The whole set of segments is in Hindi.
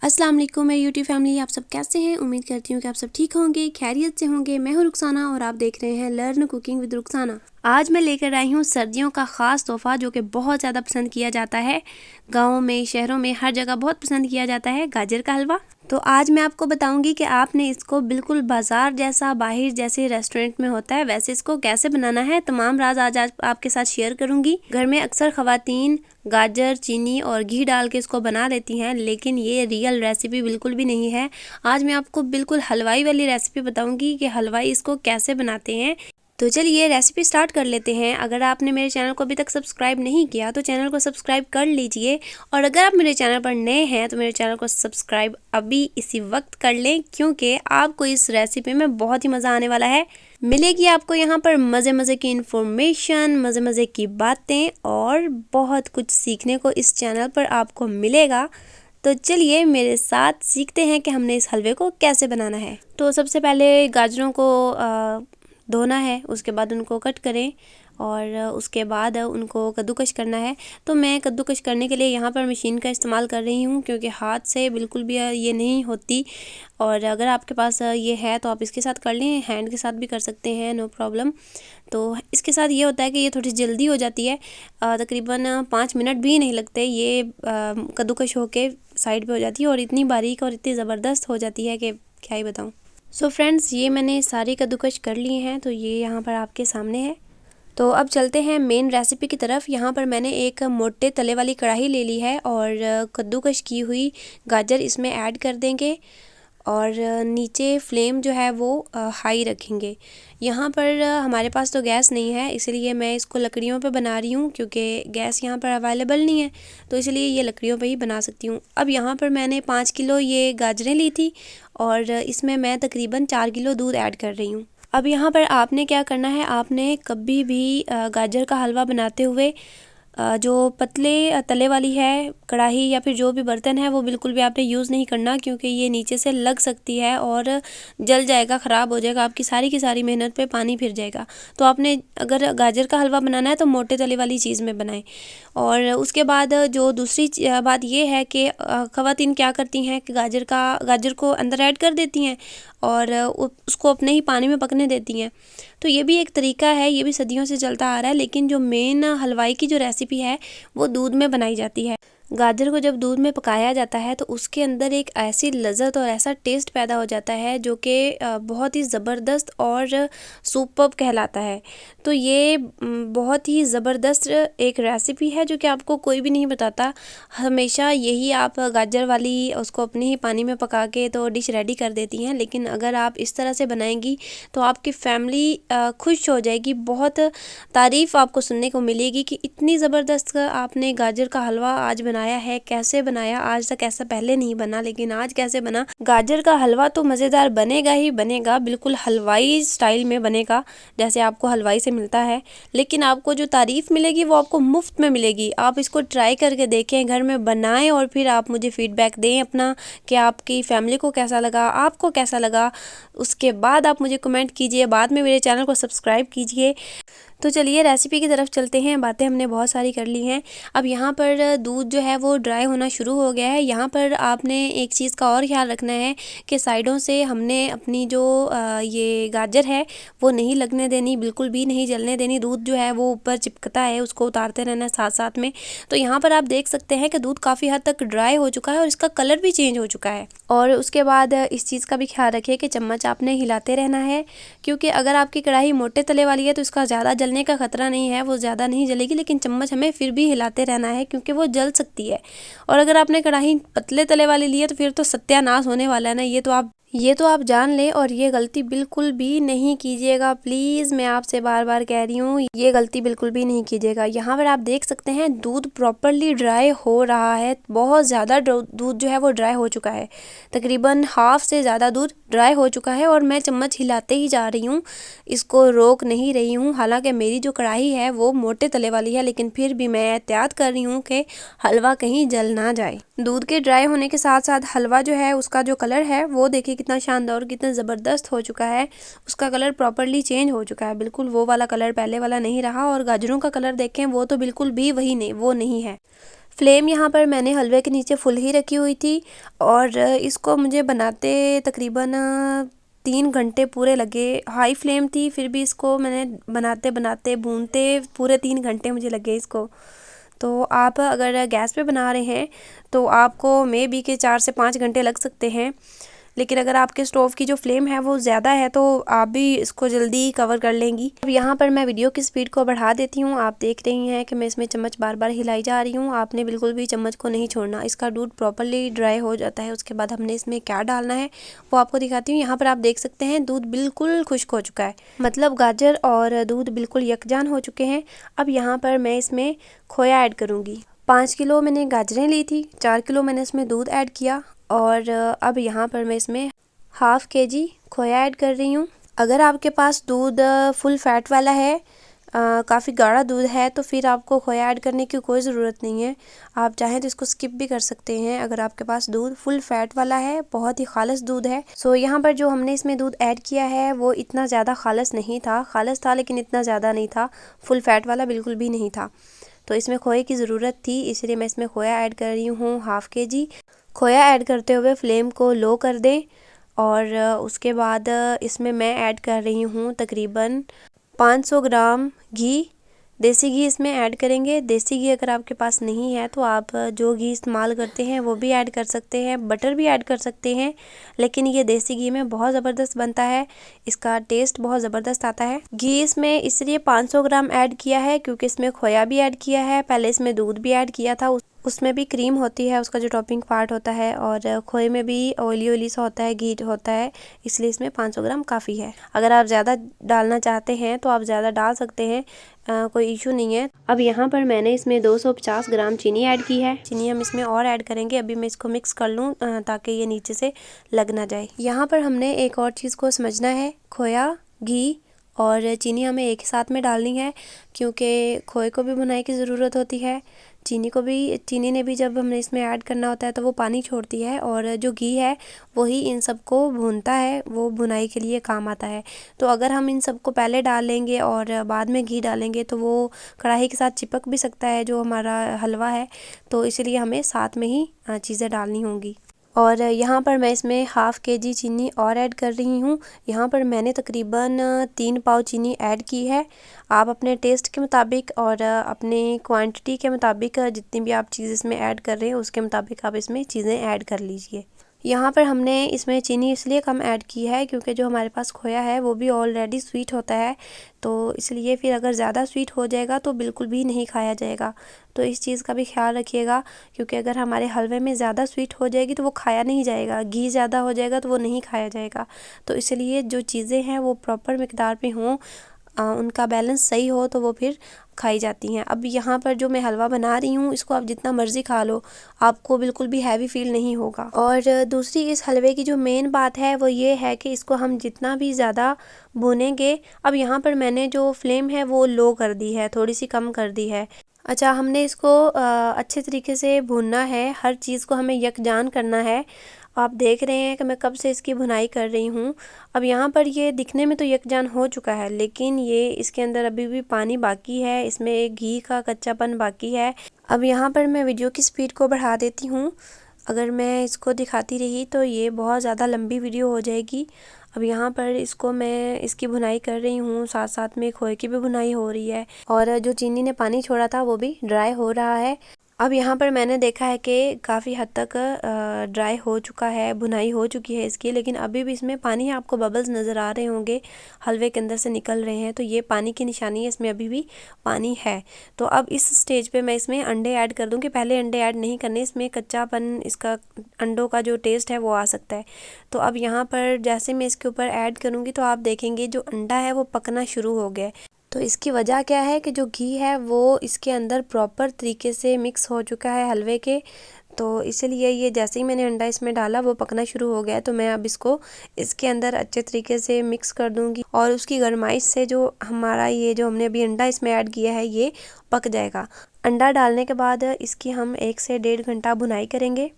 अस्सलाम वालेकुम मेरी यूट्यूब फैमिली, आप सब कैसे हैं। उम्मीद करती हूँ कि आप सब ठीक होंगे, खैरियत से होंगे। मैं हूँ रुखसाना और आप देख रहे हैं लर्न कुकिंग विद रुखसाना। आज मैं लेकर आई हूँ सर्दियों का ख़ास तोहफ़ा जो कि बहुत ज़्यादा पसंद किया जाता है। गाँव में, शहरों में, हर जगह बहुत पसंद किया जाता है गाजर का हलवा। तो आज मैं आपको बताऊंगी कि आपने इसको बिल्कुल बाजार जैसा, बाहर जैसे रेस्टोरेंट में होता है वैसे इसको कैसे बनाना है। तमाम राज आज आपके साथ शेयर करूंगी। घर में अक्सर ख़वातीन गाजर, चीनी और घी डाल के इसको बना लेती हैं, लेकिन ये रियल रेसिपी बिल्कुल भी नहीं है। आज मैं आपको बिल्कुल हलवाई वाली रेसिपी बताऊंगी कि हलवाई इसको कैसे बनाते हैं। तो चलिए रेसिपी स्टार्ट कर लेते हैं। अगर आपने मेरे चैनल को अभी तक सब्सक्राइब नहीं किया तो चैनल को सब्सक्राइब कर लीजिए, और अगर आप मेरे चैनल पर नए हैं तो मेरे चैनल को सब्सक्राइब अभी इसी वक्त कर लें, क्योंकि आपको इस रेसिपी में बहुत ही मज़ा आने वाला है। मिलेगी आपको यहाँ पर मज़े मज़े की इन्फॉर्मेशन, मज़े मज़े की बातें और बहुत कुछ सीखने को इस चैनल पर आपको मिलेगा। तो चलिए मेरे साथ सीखते हैं कि हमने इस हलवे को कैसे बनाना है। तो सबसे पहले गाजरों को धोना है, उसके बाद उनको कट करें और उसके बाद उनको कद्दूकश करना है। तो मैं कद्दूकश करने के लिए यहाँ पर मशीन का इस्तेमाल कर रही हूँ, क्योंकि हाथ से बिल्कुल भी ये नहीं होती। और अगर आपके पास ये है तो आप इसके साथ कर लें, हैंड के साथ भी कर सकते हैं, नो प्रॉब्लम। तो इसके साथ ये होता है कि ये थोड़ी जल्दी हो जाती है, तकरीबन 5 मिनट भी नहीं लगते, ये कद्दूकश होके साइड पे हो जाती है और इतनी बारीक और इतनी ज़बरदस्त हो जाती है कि क्या ही बताऊँ। सो फ्रेंड्स, ये मैंने सारी कद्दूकश कर लिए हैं, तो ये यहाँ पर आपके सामने है। तो अब चलते हैं मेन रेसिपी की तरफ। यहाँ पर मैंने एक मोटे तले वाली कढ़ाई ले ली है और कद्दूकश की हुई गाजर इसमें ऐड कर देंगे और नीचे फ्लेम जो है वो हाई रखेंगे। यहाँ पर हमारे पास तो गैस नहीं है, इसलिए मैं इसको लकड़ियों पे बना रही हूँ, क्योंकि गैस यहाँ पर अवेलेबल नहीं है, तो इसलिए ये लकड़ियों पे ही बना सकती हूँ। अब यहाँ पर मैंने 5 किलो ये गाजरें ली थी और इसमें मैं तकरीबन 4 किलो दूध ऐड कर रही हूँ। अब यहाँ पर आपने क्या करना है, आपने कभी भी गाजर का हलवा बनाते हुए जो पतले तले वाली है कढ़ाई या फिर जो भी बर्तन है वो बिल्कुल भी आपने यूज़ नहीं करना, क्योंकि ये नीचे से लग सकती है और जल जाएगा, ख़राब हो जाएगा, आपकी सारी की सारी मेहनत पे पानी फिर जाएगा। तो आपने अगर गाजर का हलवा बनाना है तो मोटे तले वाली चीज़ में बनाएं। और उसके बाद जो दूसरी बात ये है कि ख़वातीन क्या करती हैं कि गाजर को अंदर ऐड कर देती हैं और उसको अपने ही पानी में पकने देती हैं। तो ये भी एक तरीका है, ये भी सदियों से चलता आ रहा है, लेकिन जो मेन हलवाई की जो रेसिपी है वो दूध में बनाई जाती है। गाजर को जब दूध में पकाया जाता है तो उसके अंदर एक ऐसी लज़्ज़त और ऐसा टेस्ट पैदा हो जाता है जो कि बहुत ही ज़बरदस्त और सुपर्ब कहलाता है। तो ये बहुत ही ज़बरदस्त एक रेसिपी है जो कि आपको कोई भी नहीं बताता। हमेशा यही आप गाजर वाली उसको अपने ही पानी में पका के तो डिश रेडी कर देती हैं, लेकिन अगर आप इस तरह से बनाएंगी तो आपकी फैमिली खुश हो जाएगी। बहुत तारीफ़ आपको सुनने को मिलेगी कि इतनी ज़बरदस्त आपने गाजर का हलवा आज बनाया है। कैसे बनाया, आज तक ऐसा पहले नहीं बना, लेकिन आज कैसे बना। गाजर का हलवा तो मज़ेदार बनेगा ही बनेगा, बिल्कुल हलवाई स्टाइल में बनेगा जैसे आपको हलवाई से मिलता है, लेकिन आपको जो तारीफ़ मिलेगी वो आपको मुफ्त में मिलेगी। आप इसको ट्राई करके देखें, घर में बनाएं और फिर आप मुझे फ़ीडबैक दें अपना कि आपकी फैमिली को कैसा लगा, आपको कैसा लगा। उसके बाद आप मुझे कमेंट कीजिए, बाद में मेरे चैनल को सब्सक्राइब कीजिए। तो चलिए रेसिपी की तरफ चलते हैं। बातें हमने बहुत सारी कर ली हैं। अब यहाँ पर दूध जो है वो ड्राई होना शुरू हो गया है। यहाँ पर आपने एक चीज़ का और ख्याल रखना है कि साइडों से हमने अपनी जो ये गाजर है वो नहीं लगने देनी, बिल्कुल भी नहीं जलने देनी। दूध जो है वो ऊपर चिपकता है, उसको उतारते रहना है साथ साथ में। तो यहाँ पर आप देख सकते हैं कि दूध काफ़ी हद तक ड्राई हो चुका है और इसका कलर भी चेंज हो चुका है। और उसके बाद इस चीज़ का भी ख्याल रखिए कि चम्मच आपने हिलाते रहना है, क्योंकि अगर आपकी कढ़ाई मोटे तले वाली है तो इसका ज़्यादा जलने का खतरा नहीं है, वो ज़्यादा नहीं जलेगी, लेकिन चम्मच हमें फिर भी हिलाते रहना है क्योंकि वो जल सकती है। और अगर आपने कढ़ाई पतले तले वाली ली है तो फिर तो सत्यानाश होने वाला है ना, ये तो आप जान लें। और ये गलती बिल्कुल भी नहीं कीजिएगा, प्लीज़ मैं आपसे बार बार कह रही हूँ, ये गलती बिल्कुल भी नहीं कीजिएगा। यहाँ पर आप देख सकते हैं दूध प्रॉपरली ड्राई हो रहा है, बहुत ज़्यादा दूध जो है वो ड्राई हो चुका है, तकरीबन हाफ से ज़्यादा दूध ड्राई हो चुका है। और मैं चम्मच हिलाते ही जा रही हूँ, इसको रोक नहीं रही हूँ। हालांकि मेरी जो कढ़ाई है वो मोटे तले वाली है, लेकिन फिर भी मैं एहतियात कर रही हूँ कि हलवा कहीं जल ना जाए। दूध के ड्राई होने के साथ साथ हलवा जो है उसका जो कलर है वो देखिए कितना शानदार और कितना ज़बरदस्त हो चुका है। उसका कलर प्रॉपरली चेंज हो चुका है, बिल्कुल वो वाला कलर पहले वाला नहीं रहा। और गाजरों का कलर देखें वो तो बिल्कुल भी वही नहीं, वो नहीं है। फ्लेम यहाँ पर मैंने हलवे के नीचे फुल ही रखी हुई थी और इसको मुझे बनाते तकरीबन 3 घंटे पूरे लगे। हाई फ्लेम थी, फिर भी इसको मैंने बनाते बनाते भूनते पूरे 3 घंटे मुझे लगे इसको। तो आप अगर गैस पे बना रहे हैं तो आपको मे बी के 4 से 5 घंटे लग सकते हैं, लेकिन अगर आपके स्टोव की जो फ्लेम है वो ज़्यादा है तो आप भी इसको जल्दी कवर कर लेंगी। अब यहाँ पर मैं वीडियो की स्पीड को बढ़ा देती हूँ। आप देख रही हैं कि मैं इसमें चम्मच बार बार हिलाई जा रही हूँ। आपने बिल्कुल भी चम्मच को नहीं छोड़ना, इसका दूध प्रॉपरली ड्राई हो जाता है। उसके बाद हमने इसमें क्या डालना है वो आपको दिखाती हूँ। यहाँ पर आप देख सकते हैं दूध बिल्कुल खुश्क हो चुका है, मतलब गाजर और दूध बिल्कुल यकजान हो चुके हैं। अब यहाँ पर मैं इसमें खोया ऐड करूँगी। 5 किलो मैंने गाजरें ली थी, 4 किलो मैंने इसमें दूध ऐड किया और अब यहाँ पर मैं इसमें ½ kg खोया ऐड कर रही हूँ। अगर आपके पास दूध फुल फैट वाला है, काफ़ी गाढ़ा दूध है, तो फिर आपको खोया ऐड करने की कोई ज़रूरत नहीं है। आप चाहें तो इसको स्किप भी कर सकते हैं अगर आपके पास दूध फुल फैट वाला है, बहुत ही खालिस दूध है। सो यहाँ पर जो हमने इसमें दूध ऐड किया है वो इतना ज़्यादा खालिस नहीं था, खालिस था लेकिन इतना ज़्यादा नहीं था, फुल फैट वाला बिल्कुल भी नहीं था। तो इसमें खोए की ज़रूरत थी, इसलिए मैं इसमें खोया ऐड कर रही हूँ ½ kg। खोया ऐड करते हुए फ्लेम को लो कर दें और उसके बाद इसमें मैं ऐड कर रही हूँ तकरीबन 500 ग्राम घी। देसी घी इसमें ऐड करेंगे। देसी घी अगर आपके पास नहीं है तो आप जो घी इस्तेमाल करते हैं वो भी ऐड कर सकते हैं, बटर भी ऐड कर सकते हैं, लेकिन ये देसी घी में बहुत ज़बरदस्त बनता है, इसका टेस्ट बहुत ज़बरदस्त आता है। घी इसमें इसलिए 500 ग्राम ऐड किया है क्योंकि इसमें खोया भी ऐड किया है, पहले इसमें दूध भी ऐड किया था, उसमें भी क्रीम होती है, उसका जो टॉपिंग पार्ट होता है, और खोए में भी ऑयली सा होता है, घी होता है, इसलिए इसमें 500 ग्राम काफ़ी है। अगर आप ज़्यादा डालना चाहते हैं तो आप ज़्यादा डाल सकते हैं, कोई इशू नहीं है। अब यहाँ पर मैंने इसमें 250 ग्राम चीनी ऐड की है। चीनी हम इसमें और ऐड करेंगे। अभी मैं इसको मिक्स कर लूँ ताकि ये नीचे से लग ना जाए। यहाँ पर हमने एक और चीज़ को समझना है, खोया, घी और चीनी हमें एक साथ में डालनी है क्योंकि खोए को भी भुनाई की ज़रूरत होती है, चीनी को भी। चीनी ने भी जब हमने इसमें ऐड करना होता है तो वो पानी छोड़ती है, और जो घी है वही इन सबको भूनता है, वो भुनाई के लिए काम आता है। तो अगर हम इन सबको पहले डाल लेंगे और बाद में घी डालेंगे तो वो कढ़ाई के साथ चिपक भी सकता है जो हमारा हलवा है, तो इसलिए हमें साथ में ही चीज़ें डालनी होंगी। और यहाँ पर मैं इसमें ½ kg चीनी और ऐड कर रही हूँ। यहाँ पर मैंने तकरीबन 3 पाव चीनी ऐड की है। आप अपने टेस्ट के मुताबिक और अपने क्वांटिटी के मुताबिक जितनी भी आप चीज़ इसमें ऐड कर रहे हैं उसके मुताबिक आप इसमें चीज़ें ऐड कर लीजिए। यहाँ पर हमने इसमें चीनी इसलिए कम ऐड की है क्योंकि जो हमारे पास खोया है वो भी ऑलरेडी स्वीट होता है, तो इसलिए फिर अगर ज़्यादा स्वीट हो जाएगा तो बिल्कुल भी नहीं खाया जाएगा। तो इस चीज़ का भी ख्याल रखिएगा क्योंकि अगर हमारे हलवे में ज़्यादा स्वीट हो जाएगी तो वो खाया नहीं जाएगा, घी ज़्यादा हो जाएगा तो वो नहीं खाया जाएगा। तो इसलिए जो चीज़ें हैं वो प्रॉपर मिकदार में हों, उनका बैलेंस सही हो तो वो फिर खाई जाती हैं। अब यहाँ पर जो मैं हलवा बना रही हूँ इसको आप जितना मर्ज़ी खा लो, आपको बिल्कुल भी हैवी फील नहीं होगा। और दूसरी इस हलवे की जो मेन बात है वो ये है कि इसको हम जितना भी ज़्यादा भूनेंगे, अब यहाँ पर मैंने जो फ्लेम है वो लो कर दी है, थोड़ी सी कम कर दी है। अच्छा, हमने इसको अच्छे तरीके से भूनना है, हर चीज़ को हमें यकजान करना है। आप देख रहे हैं कि मैं कब से इसकी भुनाई कर रही हूँ। अब यहाँ पर ये दिखने में तो यकजान हो चुका है, लेकिन ये इसके अंदर अभी भी पानी बाकी है, इसमें एक घी का कच्चापन बाकी है। अब यहाँ पर मैं वीडियो की स्पीड को बढ़ा देती हूँ, अगर मैं इसको दिखाती रही तो ये बहुत ज़्यादा लंबी वीडियो हो जाएगी। अब यहाँ पर इसको मैं इसकी भुनाई कर रही हूँ, साथ साथ में खोए की भी भुनाई हो रही है, और जो चीनी ने पानी छोड़ा था वो भी ड्राई हो रहा है। अब यहाँ पर मैंने देखा है कि काफ़ी हद तक ड्राई हो चुका है, भुनाई हो चुकी है इसकी, लेकिन अभी भी इसमें पानी है, आपको बबल्स नज़र आ रहे होंगे, हलवे के अंदर से निकल रहे हैं, तो ये पानी की निशानी है, इसमें अभी भी पानी है। तो अब इस स्टेज पे मैं इसमें अंडे ऐड कर दूँ कि पहले अंडे ऐड नहीं करने, इसमें कच्चापन, इसका अंडों का जो टेस्ट है वो आ सकता है। तो अब यहाँ पर जैसे मैं इसके ऊपर ऐड करूँगी तो आप देखेंगे जो अंडा है वो पकना शुरू हो गया। तो इसकी वजह क्या है कि जो घी है वो इसके अंदर प्रॉपर तरीके से मिक्स हो चुका है हलवे के, तो इसलिए ये जैसे ही मैंने अंडा इसमें डाला वो पकना शुरू हो गया। तो मैं अब इसको इसके अंदर अच्छे तरीके से मिक्स कर दूंगी और उसकी गरमाइश से जो हमारा ये जो हमने अभी अंडा इसमें ऐड किया है ये पक जाएगा। अंडा डालने के बाद इसकी हम 1 से 1.5 घंटा भुनाई करेंगे।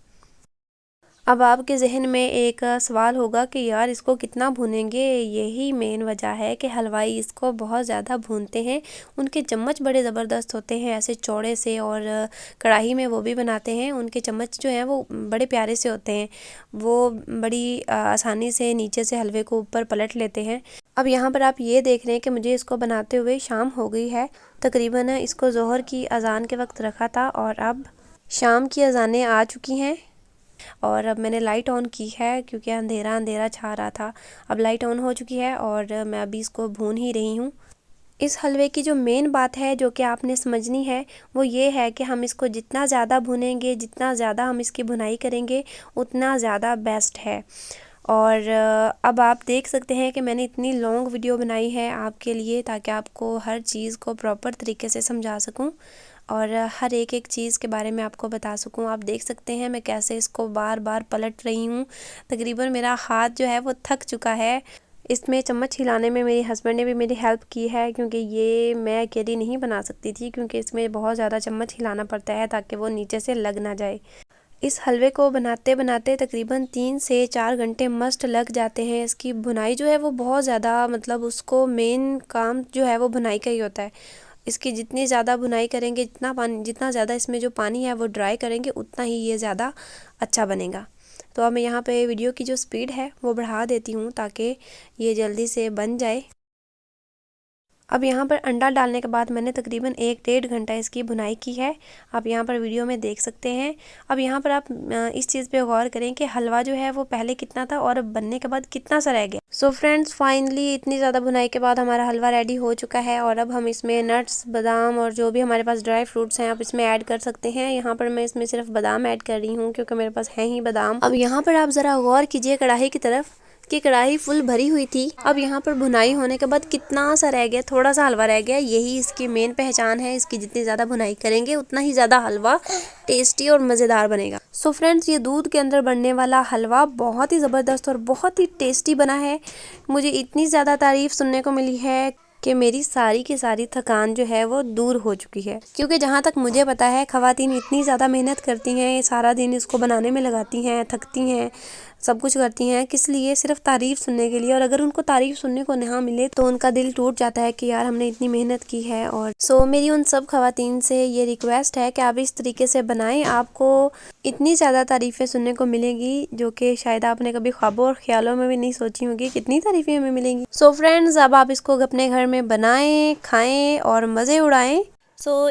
अब आपके ज़हन में एक सवाल होगा कि यार इसको कितना भूनेंगे। यही मेन वजह है कि हलवाई इसको बहुत ज़्यादा भूनते हैं। उनके चम्मच बड़े ज़बरदस्त होते हैं, ऐसे चौड़े से, और कढ़ाई में वो भी बनाते हैं। उनके चम्मच जो हैं वो बड़े प्यारे से होते हैं। वो बड़ी आसानी से नीचे से हलवे को ऊपर पलट लेते हैं। अब यहाँ पर आप ये देख रहे हैं कि मुझे इसको बनाते हुए शाम हो गई है। तकरीबन इसको ज़ोहर की अज़ान के वक्त रखा था और अब शाम की अज़ानें आ चुकी हैं। और अब मैंने लाइट ऑन की है क्योंकि अंधेरा अंधेरा छा रहा था। अब लाइट ऑन हो चुकी है और मैं अभी इसको भून ही रही हूँ। इस हलवे की जो मेन बात है जो कि आपने समझनी है वो ये है कि हम इसको जितना ज़्यादा भुनेंगे, जितना ज़्यादा हम इसकी भुनाई करेंगे, उतना ज़्यादा बेस्ट है। और अब आप देख सकते हैं कि मैंने इतनी लॉन्ग वीडियो बनाई है आपके लिए ताकि आपको हर चीज़ को प्रॉपर तरीके से समझा सकूं और हर एक चीज़ के बारे में आपको बता सकूं। आप देख सकते हैं मैं कैसे इसको बार बार पलट रही हूं। तकरीबन मेरा हाथ जो है वो थक चुका है। इसमें चम्मच हिलाने में मेरे हस्बैंड ने भी मेरी हेल्प की है क्योंकि ये मैं अकेली नहीं बना सकती थी, क्योंकि इसमें बहुत ज़्यादा चम्मच हिलाना पड़ता है ताकि वो नीचे से लग ना जाए। इस हलवे को बनाते बनाते तकरीबन 3 से 4 घंटे मस्ट लग जाते हैं। इसकी भुनाई जो है वो बहुत ज़्यादा, मतलब उसको मेन काम जो है वो भुनाई का ही होता है। इसकी जितनी ज़्यादा भुनाई करेंगे, जितना ज़्यादा इसमें जो पानी है वो ड्राई करेंगे, उतना ही ये ज़्यादा अच्छा बनेगा। तो अब मैं यहाँ पे वीडियो की जो स्पीड है वो बढ़ा देती हूँ ताकि ये जल्दी से बन जाए। अब यहाँ पर अंडा डालने के बाद मैंने तकरीबन 1-1.5 घंटा इसकी भुनाई की है। आप यहाँ पर वीडियो में देख सकते हैं। अब यहाँ पर आप इस चीज़ पे गौर करें कि हलवा जो है वो पहले कितना था और अब बनने के बाद कितना सा रह गया। सो फ्रेंड्स, फाइनली इतनी ज़्यादा भुनाई के बाद हमारा हलवा रेडी हो चुका है और अब हम इसमें नट्स, बादाम और जो भी हमारे पास ड्राई फ्रूट्स हैं आप इसमें ऐड कर सकते हैं। यहाँ पर मैं इसमें सिर्फ बादाम ऐड कर रही हूँ क्योंकि मेरे पास हैं ही बादाम। अब यहाँ पर आप ज़रा गौर कीजिए कढ़ाई की तरफ कि कढ़ाई फुल भरी हुई थी। अब यहाँ पर भुनाई होने के बाद कितना सा रह गया, थोड़ा सा हलवा रह गया। यही इसकी मेन पहचान है। इसकी जितनी ज़्यादा भुनाई करेंगे उतना ही ज़्यादा हलवा टेस्टी और मज़ेदार बनेगा। सो फ्रेंड्स, ये दूध के अंदर बनने वाला हलवा बहुत ही ज़बरदस्त और बहुत ही टेस्टी बना है। मुझे इतनी ज़्यादा तारीफ़ सुनने को मिली है कि मेरी सारी की सारी थकान जो है वो दूर हो चुकी है। क्योंकि जहाँ तक मुझे पता है ख़वातीन इतनी ज़्यादा मेहनत करती हैं, सारा दिन इसको बनाने में लगाती हैं, थकती हैं, सब कुछ करती हैं, किस लिए? सिर्फ तारीफ़ सुनने के लिए। और अगर उनको तारीफ़ सुनने को ना मिले तो उनका दिल टूट जाता है कि यार हमने इतनी मेहनत की है। और सो मेरी उन सब ख़वातीन से ये रिक्वेस्ट है कि आप इस तरीके से बनाएं, आपको इतनी ज़्यादा तारीफ़ें सुनने को मिलेंगी जो कि शायद आपने कभी ख्वाबों और ख्यालों में भी नहीं सोची होंगी कितनी तारीफ़ें हमें मिलेंगी। सो फ्रेंड्स, अब आप इसको अपने घर में बनाएं, खाएं और मज़े उड़ाएं।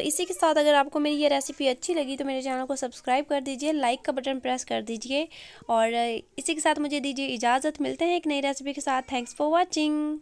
इसी के साथ अगर आपको मेरी ये रेसिपी अच्छी लगी तो मेरे चैनल को सब्सक्राइब कर दीजिए, लाइक का बटन प्रेस कर दीजिए और इसी के साथ मुझे दीजिए इजाज़त। मिलते हैं एक नई रेसिपी के साथ। Thanks for watching.